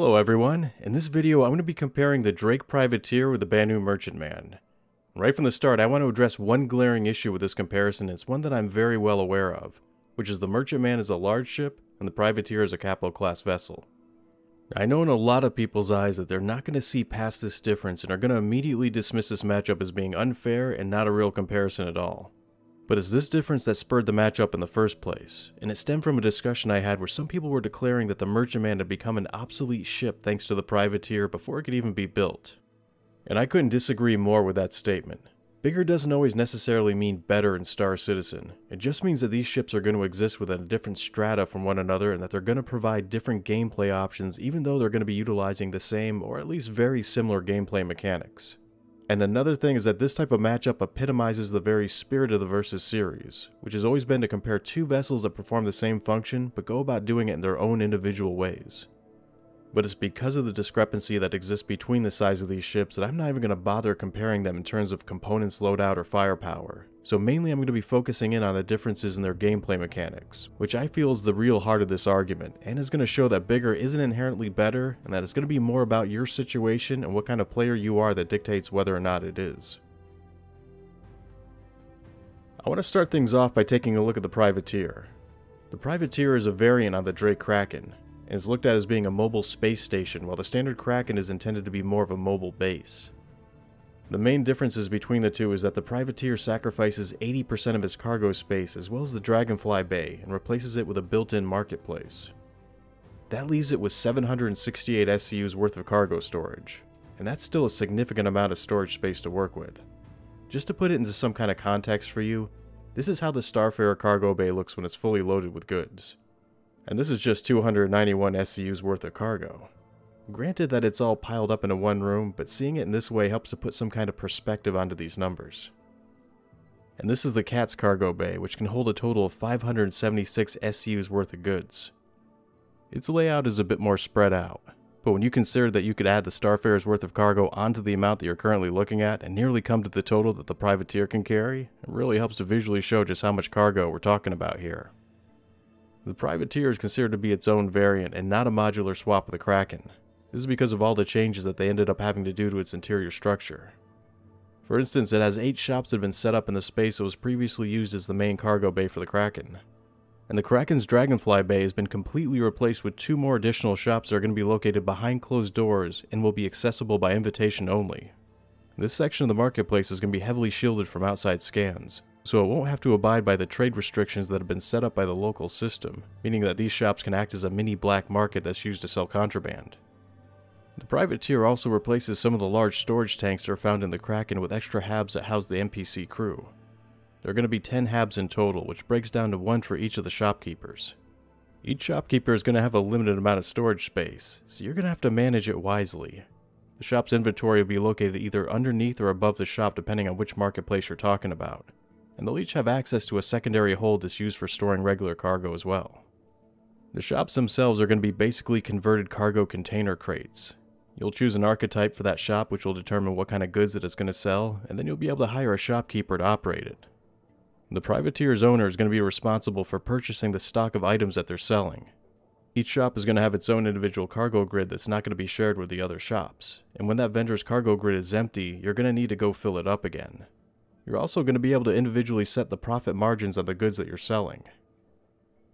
Hello everyone, in this video I'm going to be comparing the Drake Privateer with the Banu Merchantman. Right from the start I want to address one glaring issue with this comparison, and it's one that I'm very well aware of, which is the Merchantman is a large ship and the Privateer is a capital class vessel. I know in a lot of people's eyes that they're not going to see past this difference and are going to immediately dismiss this matchup as being unfair and not a real comparison at all. But it's this difference that spurred the matchup in the first place, and it stemmed from a discussion I had where some people were declaring that the Merchantman had become an obsolete ship thanks to the Privateer before it could even be built. And I couldn't disagree more with that statement. Bigger doesn't always necessarily mean better in Star Citizen. It just means that these ships are going to exist within a different strata from one another and that they're going to provide different gameplay options even though they're going to be utilizing the same or at least very similar gameplay mechanics. And another thing is that this type of matchup epitomizes the very spirit of the Versus series, which has always been to compare two vessels that perform the same function but go about doing it in their own individual ways. But it's because of the discrepancy that exists between the size of these ships that I'm not even going to bother comparing them in terms of components, loadout, or firepower. So mainly I'm going to be focusing in on the differences in their gameplay mechanics, which I feel is the real heart of this argument, and is going to show that bigger isn't inherently better, and that it's going to be more about your situation and what kind of player you are that dictates whether or not it is. I want to start things off by taking a look at the Privateer. The Privateer is a variant on the Drake Kraken, and is looked at as being a mobile space station, while the standard Kraken is intended to be more of a mobile base. The main differences between the two is that the Privateer sacrifices 80% of its cargo space as well as the Dragonfly Bay and replaces it with a built-in marketplace. That leaves it with 768 SCUs worth of cargo storage, and that's still a significant amount of storage space to work with. Just to put it into some kind of context for you, this is how the Starfarer cargo bay looks when it's fully loaded with goods. And this is just 291 SCUs worth of cargo. Granted that it's all piled up into one room, but seeing it in this way helps to put some kind of perspective onto these numbers. And this is the Cat's cargo bay, which can hold a total of 576 SCUs worth of goods. Its layout is a bit more spread out, but when you consider that you could add the Starfarer's worth of cargo onto the amount that you're currently looking at and nearly come to the total that the Privateer can carry, it really helps to visually show just how much cargo we're talking about here. The Privateer is considered to be its own variant and not a modular swap of the Kraken. This is because of all the changes that they ended up having to do to its interior structure. For instance, it has 8 shops that have been set up in the space that was previously used as the main cargo bay for the Kraken. And the Kraken's Dragonfly Bay has been completely replaced with 2 more additional shops that are going to be located behind closed doors and will be accessible by invitation only. This section of the marketplace is going to be heavily shielded from outside scans, so it won't have to abide by the trade restrictions that have been set up by the local system, meaning that these shops can act as a mini black market that's used to sell contraband. The Privateer also replaces some of the large storage tanks that are found in the Kraken with extra habs that house the NPC crew. There are going to be 10 habs in total, which breaks down to 1 for each of the shopkeepers. Each shopkeeper is going to have a limited amount of storage space, so you're going to have to manage it wisely. The shop's inventory will be located either underneath or above the shop depending on which marketplace you're talking about, and they'll each have access to a secondary hold that's used for storing regular cargo as well. The shops themselves are going to be basically converted cargo container crates. You'll choose an archetype for that shop, which will determine what kind of goods it is going to sell, and then you'll be able to hire a shopkeeper to operate it. The Privateer's owner is going to be responsible for purchasing the stock of items that they're selling. Each shop is going to have its own individual cargo grid that's not going to be shared with the other shops, and when that vendor's cargo grid is empty, you're going to need to go fill it up again. You're also going to be able to individually set the profit margins on the goods that you're selling.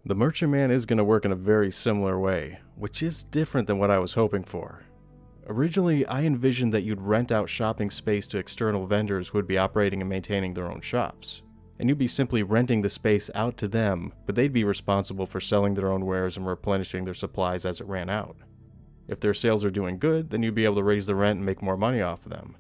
The Merchantman is going to work in a very similar way, which is different than what I was hoping for. Originally, I envisioned that you'd rent out shopping space to external vendors who would be operating and maintaining their own shops, and you'd be simply renting the space out to them, but they'd be responsible for selling their own wares and replenishing their supplies as it ran out. If their sales are doing good, then you'd be able to raise the rent and make more money off of them.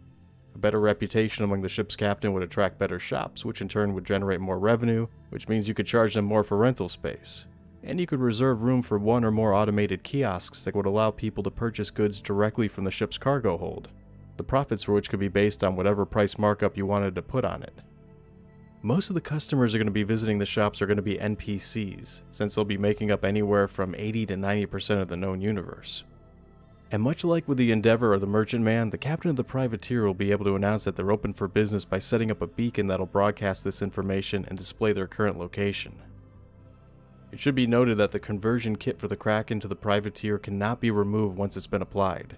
A better reputation among the ship's captain would attract better shops, which in turn would generate more revenue, which means you could charge them more for rental space. And you could reserve room for 1 or more automated kiosks that would allow people to purchase goods directly from the ship's cargo hold, the profits for which could be based on whatever price markup you wanted to put on it. Most of the customers are going to be visiting the shops are going to be NPCs, since they'll be making up anywhere from 80 to 90% of the known universe. And much like with the Endeavor or the Merchantman, the captain of the Privateer will be able to announce that they're open for business by setting up a beacon that'll broadcast this information and display their current location. It should be noted that the conversion kit for the Kraken to the privateer cannot be removed once it's been applied.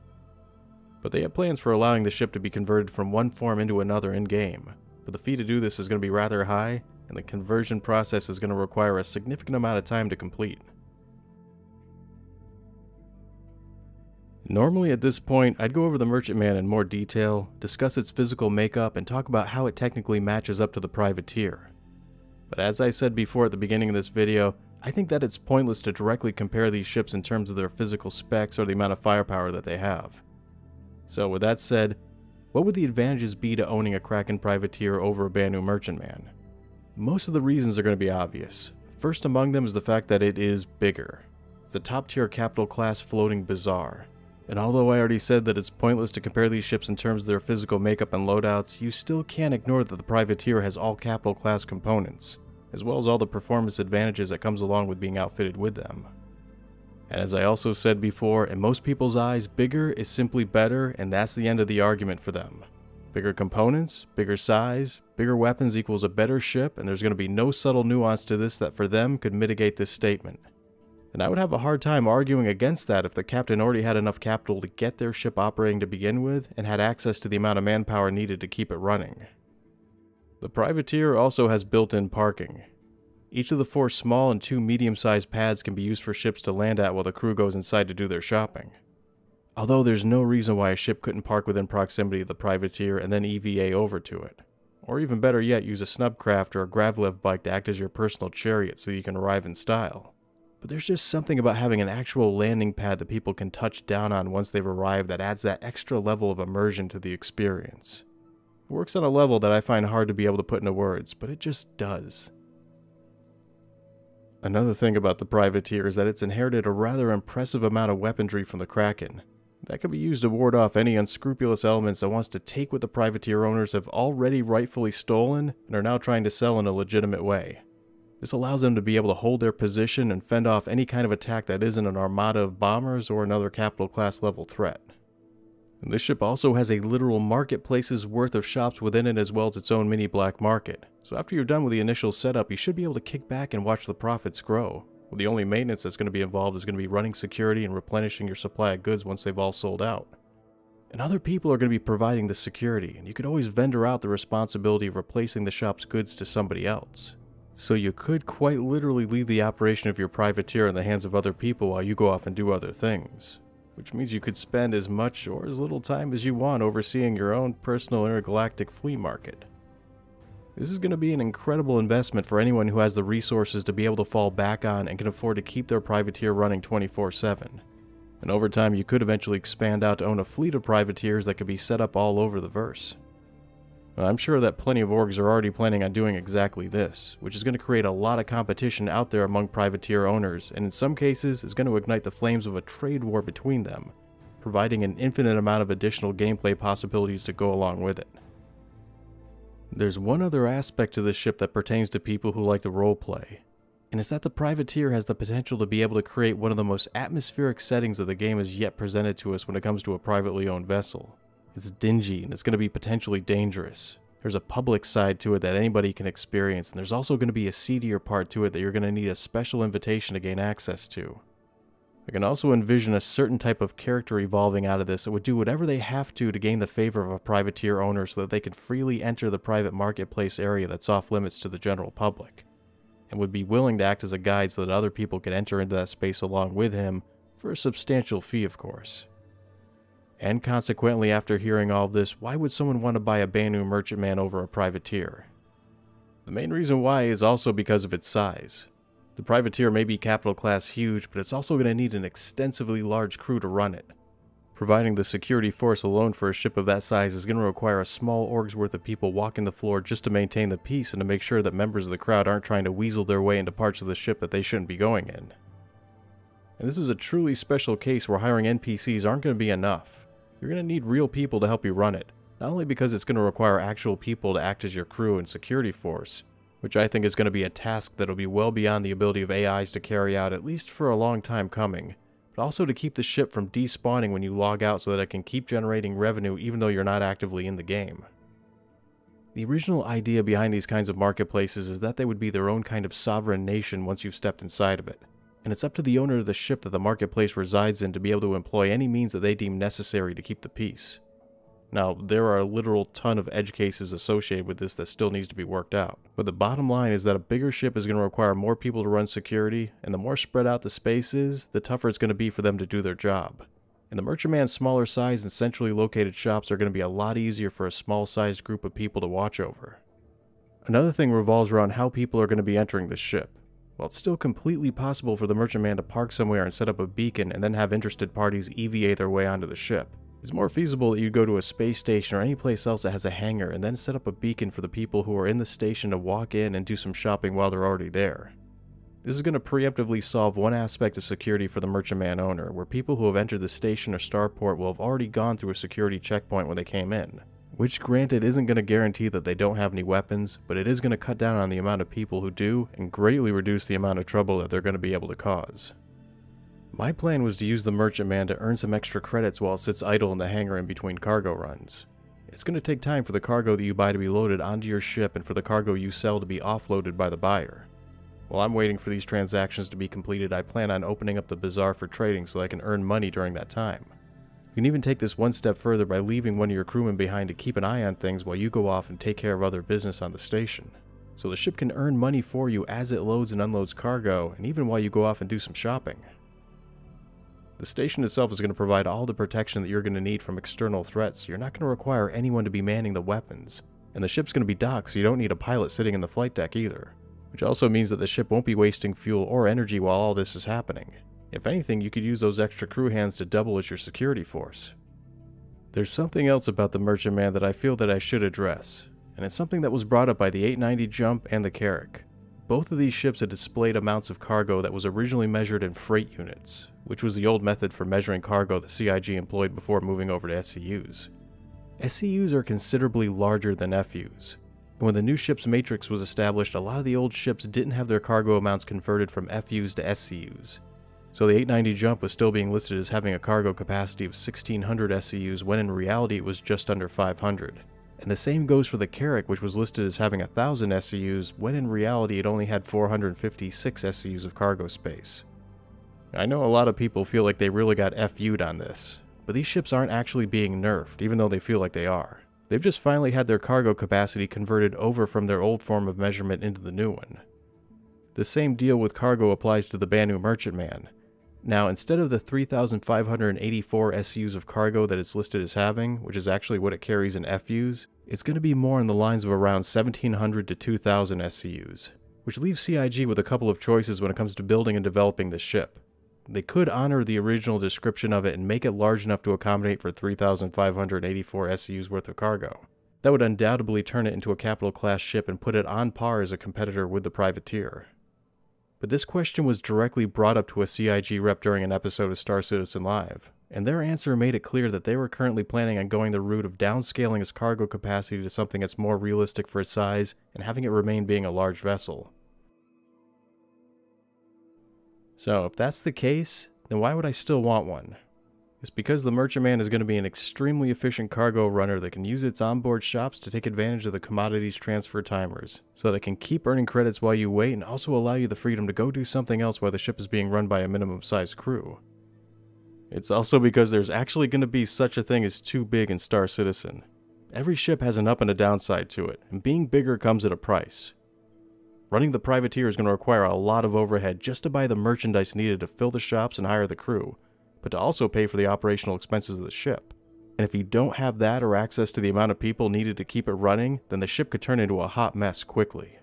But they have plans for allowing the ship to be converted from one form into another in-game, but the fee to do this is going to be rather high, and the conversion process is going to require a significant amount of time to complete. Normally at this point, I'd go over the Merchantman in more detail, discuss its physical makeup, and talk about how it technically matches up to the privateer. But as I said before at the beginning of this video, I think that it's pointless to directly compare these ships in terms of their physical specs or the amount of firepower that they have. So with that said, what would the advantages be to owning a Kraken privateer over a Banu Merchantman? Most of the reasons are going to be obvious. First among them is the fact that it is bigger. It's a top-tier capital class floating bazaar. And although I already said that it's pointless to compare these ships in terms of their physical makeup and loadouts, you still can't ignore that the privateer has all capital class components, as well as all the performance advantages that comes along with being outfitted with them. And as I also said before, in most people's eyes, bigger is simply better, and that's the end of the argument for them. Bigger components, bigger size, bigger weapons equals a better ship, and there's going to be no subtle nuance to this that for them could mitigate this statement. And I would have a hard time arguing against that if the captain already had enough capital to get their ship operating to begin with and had access to the amount of manpower needed to keep it running. The privateer also has built-in parking. Each of the 4 small and 2 medium-sized pads can be used for ships to land at while the crew goes inside to do their shopping. Although there's no reason why a ship couldn't park within proximity of the privateer and then EVA over to it. Or even better yet, use a snubcraft or a gravlev bike to act as your personal chariot so you can arrive in style. But there's just something about having an actual landing pad that people can touch down on once they've arrived that adds that extra level of immersion to the experience. It works on a level that I find hard to be able to put into words, but it just does. Another thing about the privateer is that it's inherited a rather impressive amount of weaponry from the Kraken. That can be used to ward off any unscrupulous elements that wants to take what the privateer owners have already rightfully stolen and are now trying to sell in a legitimate way. This allows them to be able to hold their position and fend off any kind of attack that isn't an armada of bombers or another capital class level threat. And this ship also has a literal marketplace's worth of shops within it as well as its own mini black market. So after you're done with the initial setup, you should be able to kick back and watch the profits grow. Well, the only maintenance that's going to be involved is going to be running security and replenishing your supply of goods once they've all sold out. And other people are going to be providing the security, and you could always vendor out the responsibility of replacing the shop's goods to somebody else. So you could quite literally leave the operation of your privateer in the hands of other people while you go off and do other things. Which means you could spend as much or as little time as you want overseeing your own personal intergalactic flea market. This is going to be an incredible investment for anyone who has the resources to be able to fall back on and can afford to keep their privateer running 24/7. And over time you could eventually expand out to own a fleet of privateers that could be set up all over the verse. I'm sure that plenty of orgs are already planning on doing exactly this, which is going to create a lot of competition out there among privateer owners, and in some cases is going to ignite the flames of a trade war between them, providing an infinite amount of additional gameplay possibilities to go along with it. There's one other aspect to this ship that pertains to people who like to roleplay, and it's that the privateer has the potential to be able to create one of the most atmospheric settings that the game has yet presented to us when it comes to a privately owned vessel. It's dingy, and it's going to be potentially dangerous. There's a public side to it that anybody can experience, and there's also going to be a seedier part to it that you're going to need a special invitation to gain access to. I can also envision a certain type of character evolving out of this that would do whatever they have to gain the favor of a privateer owner so that they can freely enter the private marketplace area that's off limits to the general public, and would be willing to act as a guide so that other people can enter into that space along with him, for a substantial fee of course. And consequently, after hearing all of this, why would someone want to buy a Banu Merchantman over a privateer? The main reason why is also because of its size. The privateer may be capital class huge, but it's also going to need an extensively large crew to run it. Providing the security force alone for a ship of that size is going to require a small org's worth of people walking the floor just to maintain the peace and to make sure that members of the crowd aren't trying to weasel their way into parts of the ship that they shouldn't be going in. And this is a truly special case where hiring NPCs aren't going to be enough. You're going to need real people to help you run it, not only because it's going to require actual people to act as your crew and security force, which I think is going to be a task that'll be well beyond the ability of AIs to carry out at least for a long time coming, but also to keep the ship from despawning when you log out so that it can keep generating revenue even though you're not actively in the game. The original idea behind these kinds of marketplaces is that they would be their own kind of sovereign nation once you've stepped inside of it, and it's up to the owner of the ship that the marketplace resides in to be able to employ any means that they deem necessary to keep the peace. Now, there are a literal ton of edge cases associated with this that still needs to be worked out, but the bottom line is that a bigger ship is going to require more people to run security, and the more spread out the space is, the tougher it's going to be for them to do their job. And the Merchantman's smaller size and centrally located shops are going to be a lot easier for a small-sized group of people to watch over. Another thing revolves around how people are going to be entering the ship. While it's still completely possible for the Merchantman to park somewhere and set up a beacon and then have interested parties EVA their way onto the ship, it's more feasible that you go to a space station or any place else that has a hangar and then set up a beacon for the people who are in the station to walk in and do some shopping while they're already there. This is going to preemptively solve one aspect of security for the Merchantman owner, where people who have entered the station or starport will have already gone through a security checkpoint when they came in. Which granted isn't going to guarantee that they don't have any weapons, but it is going to cut down on the amount of people who do, and greatly reduce the amount of trouble that they're going to be able to cause. My plan was to use the Merchantman to earn some extra credits while it sits idle in the hangar in between cargo runs. It's going to take time for the cargo that you buy to be loaded onto your ship and for the cargo you sell to be offloaded by the buyer. While I'm waiting for these transactions to be completed, I plan on opening up the bazaar for trading so I can earn money during that time. You can even take this one step further by leaving one of your crewmen behind to keep an eye on things while you go off and take care of other business on the station. So the ship can earn money for you as it loads and unloads cargo, and even while you go off and do some shopping. The station itself is going to provide all the protection that you're going to need from external threats, so you're not going to require anyone to be manning the weapons. And the ship's going to be docked, so you don't need a pilot sitting in the flight deck either. Which also means that the ship won't be wasting fuel or energy while all this is happening. If anything, you could use those extra crew hands to double as your security force. There's something else about the Merchantman that I feel that I should address, and it's something that was brought up by the 890 Jump and the Carrack. Both of these ships had displayed amounts of cargo that was originally measured in freight units, which was the old method for measuring cargo that CIG employed before moving over to SCUs. SCUs are considerably larger than FUs. And when the new ship's matrix was established, a lot of the old ships didn't have their cargo amounts converted from FUs to SCUs. So the 890 Jump was still being listed as having a cargo capacity of 1,600 SCUs when in reality it was just under 500. And the same goes for the Carrack, which was listed as having 1,000 SCUs when in reality it only had 456 SCUs of cargo space. I know a lot of people feel like they really got FU'd on this, but these ships aren't actually being nerfed, even though they feel like they are. They've just finally had their cargo capacity converted over from their old form of measurement into the new one. The same deal with cargo applies to the Banu Merchantman. Now, instead of the 3,584 SUs of cargo that it's listed as having, which is actually what it carries in FUs, it's going to be more in the lines of around 1,700 to 2,000 SCUs, which leaves CIG with a couple of choices when it comes to building and developing the ship. They could honor the original description of it and make it large enough to accommodate for 3,584 SCUs worth of cargo. That would undoubtedly turn it into a capital class ship and put it on par as a competitor with the privateer. But this question was directly brought up to a CIG rep during an episode of Star Citizen Live, and their answer made it clear that they were currently planning on going the route of downscaling its cargo capacity to something that's more realistic for its size and having it remain being a large vessel. So if that's the case, then why would I still want one? It's because the Merchantman is going to be an extremely efficient cargo runner that can use its onboard shops to take advantage of the commodities transfer timers, so that it can keep earning credits while you wait and also allow you the freedom to go do something else while the ship is being run by a minimum sized crew. It's also because there's actually going to be such a thing as too big in Star Citizen. Every ship has an up and a downside to it, and being bigger comes at a price. Running the privateer is going to require a lot of overhead just to buy the merchandise needed to fill the shops and hire the crew, but to also pay for the operational expenses of the ship. And if you don't have that or access to the amount of people needed to keep it running, then the ship could turn into a hot mess quickly.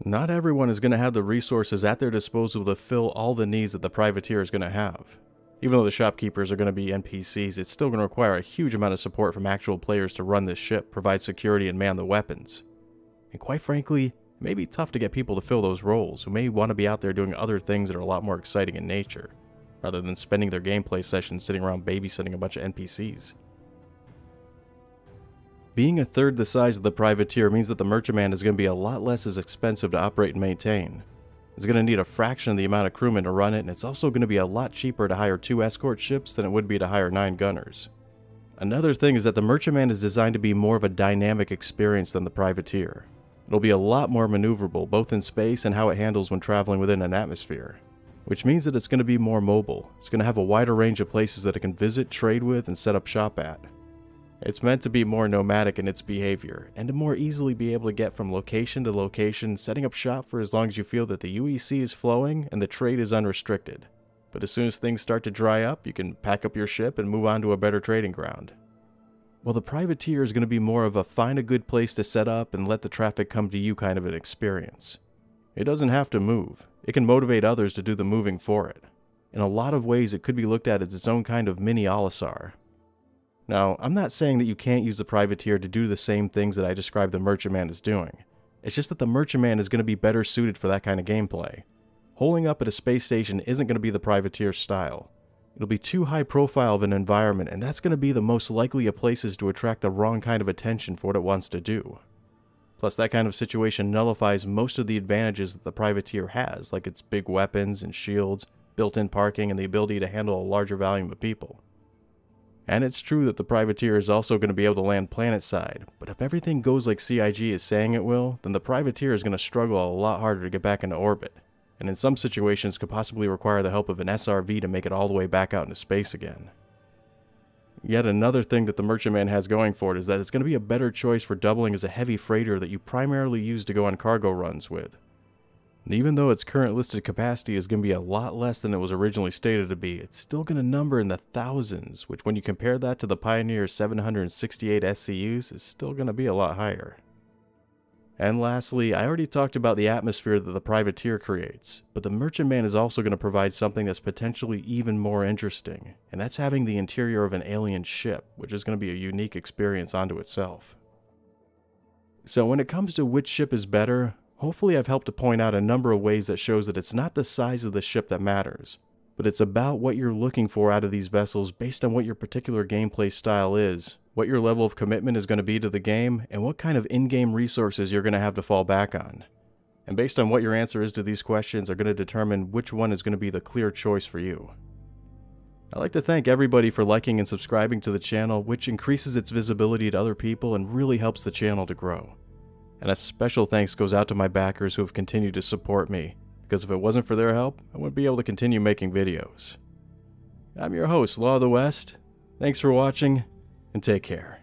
Not everyone is going to have the resources at their disposal to fill all the needs that the privateer is going to have. Even though the shopkeepers are going to be NPCs, it's still going to require a huge amount of support from actual players to run this ship, provide security, and man the weapons. And quite frankly, it may be tough to get people to fill those roles who may want to be out there doing other things that are a lot more exciting in nature, rather than spending their gameplay sessions sitting around babysitting a bunch of NPCs. Being a third the size of the privateer means that the Merchantman is going to be a lot less as expensive to operate and maintain. It's going to need a fraction of the amount of crewmen to run it, and it's also going to be a lot cheaper to hire 2 escort ships than it would be to hire 9 gunners. Another thing is that the Merchantman is designed to be more of a dynamic experience than the Privateer. It'll be a lot more maneuverable, both in space and how it handles when traveling within an atmosphere. Which means that it's going to be more mobile. It's going to have a wider range of places that it can visit, trade with, and set up shop at. It's meant to be more nomadic in its behavior, and to more easily be able to get from location to location, setting up shop for as long as you feel that the UEC is flowing and the trade is unrestricted. But as soon as things start to dry up, you can pack up your ship and move on to a better trading ground. While the Privateer is going to be more of a find a good place to set up and let the traffic come to you kind of an experience. It doesn't have to move. It can motivate others to do the moving for it. In a lot of ways, it could be looked at as its own kind of mini Olisar. Now, I'm not saying that you can't use the Privateer to do the same things that I described the Merchantman as doing. It's just that the Merchantman is going to be better suited for that kind of gameplay. Holing up at a space station isn't going to be the Privateer's style. It'll be too high profile of an environment, and that's going to be the most likely of places to attract the wrong kind of attention for what it wants to do. Plus, that kind of situation nullifies most of the advantages that the Privateer has, like its big weapons and shields, built-in parking, and the ability to handle a larger volume of people. And it's true that the Privateer is also going to be able to land planet-side, but if everything goes like CIG is saying it will, then the Privateer is going to struggle a lot harder to get back into orbit, and in some situations could possibly require the help of an SRV to make it all the way back out into space again. Yet another thing that the Merchantman has going for it is that it's going to be a better choice for doubling as a heavy freighter that you primarily use to go on cargo runs with. And even though its current listed capacity is going to be a lot less than it was originally stated to be, it's still going to number in the thousands, which when you compare that to the Pioneer's 768 SCUs is still going to be a lot higher. And lastly, I already talked about the atmosphere that the Privateer creates, but the Merchantman is also going to provide something that's potentially even more interesting, and that's having the interior of an alien ship, which is going to be a unique experience unto itself. So when it comes to which ship is better, hopefully I've helped to point out a number of ways that shows that it's not the size of the ship that matters, but it's about what you're looking for out of these vessels based on what your particular gameplay style is, what your level of commitment is going to be to the game, and what kind of in-game resources you're going to have to fall back on. And based on what your answer is to these questions are going to determine which one is going to be the clear choice for you. I'd like to thank everybody for liking and subscribing to the channel, which increases its visibility to other people and really helps the channel to grow. And a special thanks goes out to my backers who have continued to support me, because if it wasn't for their help, I wouldn't be able to continue making videos. I'm your host, Law of the West. Thanks for watching, and take care.